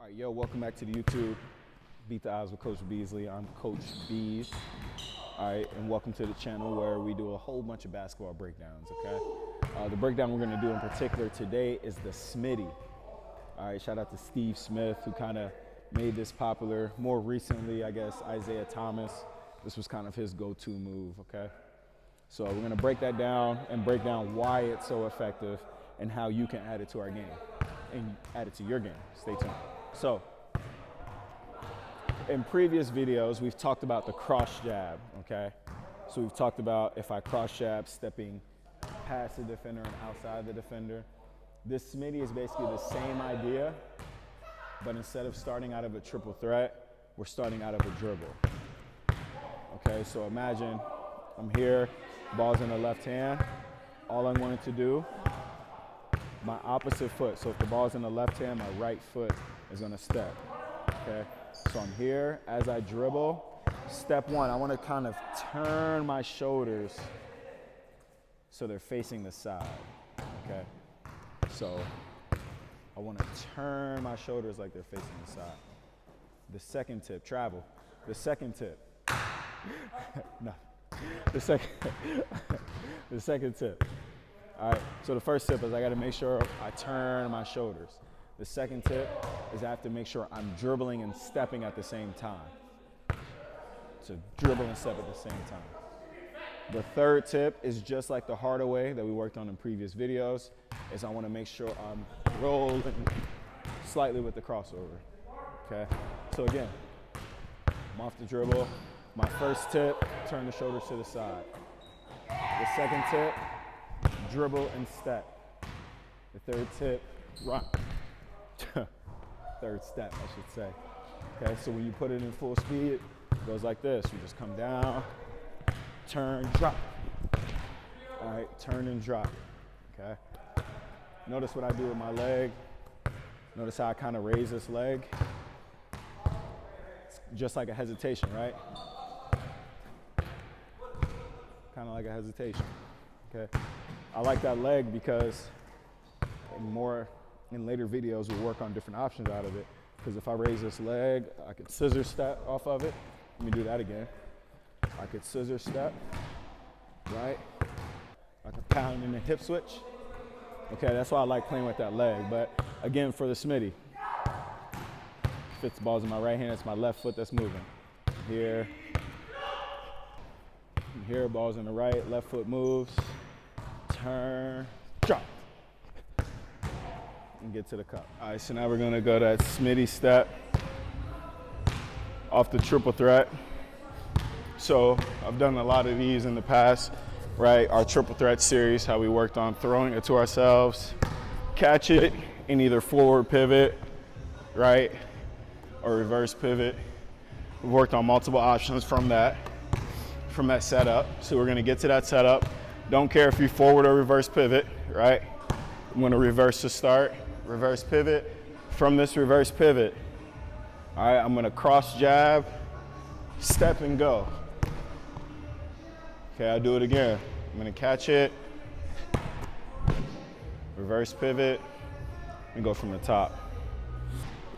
right, yo, welcome back to the YouTube Beat the Odds with Coach Beasley. I'm Coach Bees. All right, and welcome to the channel where we do a whole bunch of basketball breakdowns, okay? The breakdown we're gonna do in particular today is the Smitty. All right, shout out to Steve Smith, who kind of made this popular. More recently, I guess, Isaiah Thomas. This was kind of his go-to move, okay? So we're gonna break that down and break down why it's so effective and how you can add it to our game and add it to your game. Stay tuned. So, in previous videos, we've talked about the cross jab, okay? So we've talked about if I cross jab, stepping past the defender and outside the defender. This Smitty is basically the same idea, but instead of starting out of a triple threat, we're starting out of a dribble. Okay, so imagine I'm here, ball's in the left hand. All I'm going to do, my opposite foot. So if the ball's in the left hand, my right foot is gonna step, okay? So I'm here, as I dribble, step one, I wanna kind of turn my shoulders so they're facing the side, okay? So I wanna turn my shoulders like they're facing the side. The second tip, travel. The second tip, no. The second tip. All right, so the first tip is I gotta make sure I turn my shoulders. The second tip is I have to make sure I'm dribbling and stepping at the same time. So dribble and step at the same time. The third tip is just like the harder way that we worked on in previous videos, is I wanna make sure I'm rolling slightly with the crossover, okay? So again, I'm off the dribble. My first tip, turn the shoulders to the side. The second tip, dribble and step. The third tip, run. Third step, I should say. Okay, so when you put it in full speed, it goes like this. You just come down, turn, drop. All right, turn and drop, okay? Notice what I do with my leg. Notice how I kind of raise this leg. It's just like a hesitation, right? Kind of like a hesitation, okay? I like that leg because in later videos we'll work on different options out of it. Because if I raise this leg, I could scissor step off of it. Let me do that again. I could scissor step, right? I could pound in the hip switch. Okay, that's why I like playing with that leg. But again, for the Smitty, fits the balls in my right hand, it's my left foot that's moving. Here, ball's in the right, left foot moves, turn, drop, and get to the cup. All right, so now we're gonna go that Smitty step off the triple threat. So I've done a lot of these in the past, right? Our triple threat series, how we worked on throwing it to ourselves, catch it in either forward pivot, right, or reverse pivot. We've worked on multiple options from that setup. So we're gonna get to that setup. Don't care if you forward or reverse pivot, right? I'm gonna reverse to start, reverse pivot. From this reverse pivot, all right, I'm gonna cross jab, step and go. Okay, I'll do it again. I'm gonna catch it, reverse pivot, and go from the top.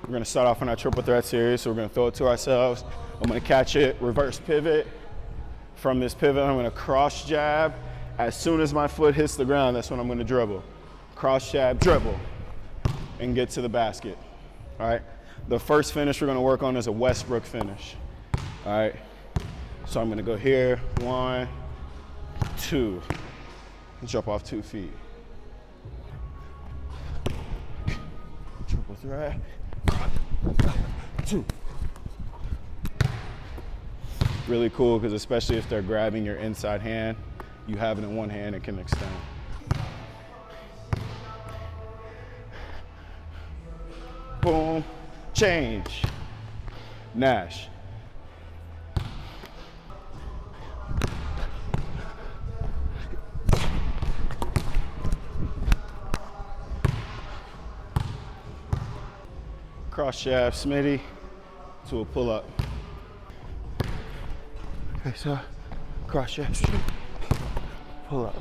We're gonna start off on our triple threat series, so we're gonna throw it to ourselves. I'm gonna catch it, reverse pivot. From this pivot, I'm gonna cross jab. As soon as my foot hits the ground, that's when I'm gonna dribble. Cross jab, dribble, and get to the basket, all right? The first finish we're gonna work on is a Westbrook finish, all right? So I'm gonna go here, 1, 2, and jump off 2 feet. Triple threat, 2. Really cool, because especially if they're grabbing your inside hand, you have it in one hand, it can extend. Boom, change, Nash. Cross jab, Smitty, to a pull up. Okay, so cross jab, pull up.